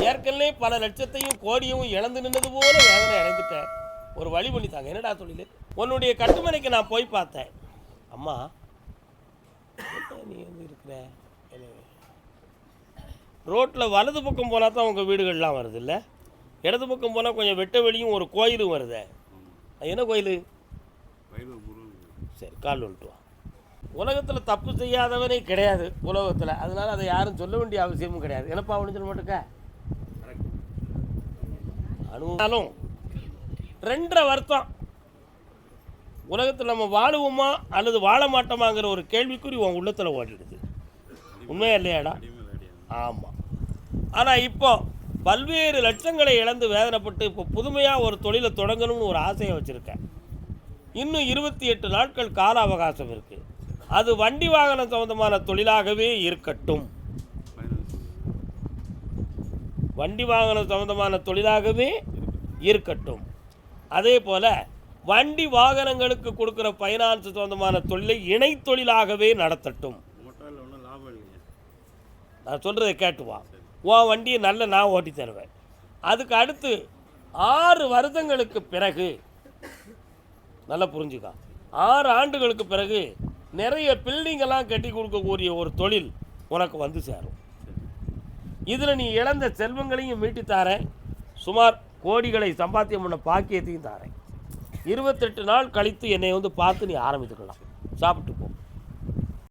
ஏற்கனவே பல லட்சத்தையும் கோடியும் இழந்து நின்றது போல வேதனை அடைந்துட்டேன். ஒரு வழி பண்ணித்தாங்க. என்னடா தொழில்? உன்னுடைய கட்டுமனைக்கு நான் போய் பார்த்தேன். அம்மா நீ வந்து இருக்கிற ரோட்டில் வலது பக்கம் போனால் தான் உங்கள் வீடுகள்லாம் வருது இல்லை? இடது பக்கம் போனால் கொஞ்சம் வெட்ட வெளியும் ஒரு கோயிலும் வருது. என்ன கோயில்? சரி, கால் வந்துட்டு வா. உலகத்தில் தப்பு செய்யாதவனே கிடையாது உலகத்தில். அதனால் அதை யாரும் சொல்ல வேண்டிய அவசியமும் கிடையாது. என்னப்பா ஒன்று சொல்ல மாட்டேக்க அனுபவம் 2.5 வருத்தம் உலகத்தில் நம்ம வாழுவோமா அல்லது வாழ மாட்டோமாங்கிற ஒரு கேள்விக்குறி உன் உள்ளத்தில் ஓடிடுது. உண்மையா இல்லையாடா? ஆமாம். ஆனால் இப்போ பல்வேறு லட்சங்களை இழந்து வேதனைப்பட்டு இப்போ புதுமையாக ஒரு தொழிலை தொடங்கணும்னு ஒரு ஆசையை வச்சுருக்கேன். இன்னும் 28 நாட்கள் கால அவகாசம் இருக்குது. அது வண்டி வாகனம் சம்பந்தமான தொழிலாகவே இருக்கட்டும். வண்டி வாகனம் சம்பந்தமான தொழிலாகவே இருக்கட்டும். அதே போல் வண்டி வாகனங்களுக்கு கொடுக்குற ஃபைனான்ஸ் சம்பந்தமான தொழிலை இணை தொழிலாகவே நடத்தட்டும். நான் சொல்கிறத கேட்டுவா. உன் வண்டியை நல்ல நான் ஓட்டி தருவேன். அதுக்கு அடுத்து 6 வருடங்களுக்கு பிறகு, நல்லா புரிஞ்சுக்கா, 6 ஆண்டுகளுக்கு பிறகு நிறைய பில்டிங்கெல்லாம் கட்டி கொடுக்கக்கூடிய ஒரு தொழில் உனக்கு வந்து சேரும். இதில் நீ இழந்த செல்வங்களையும் மீட்டி தாரேன். சுமார் கோடிகளை சம்பாத்தியம் பண்ண பாக்கியத்தையும் தாரேன். 28 நாள் கழித்து என்னை வந்து பார்த்து நீ ஆரம்பித்துக்கலாம். சாப்பிட்டு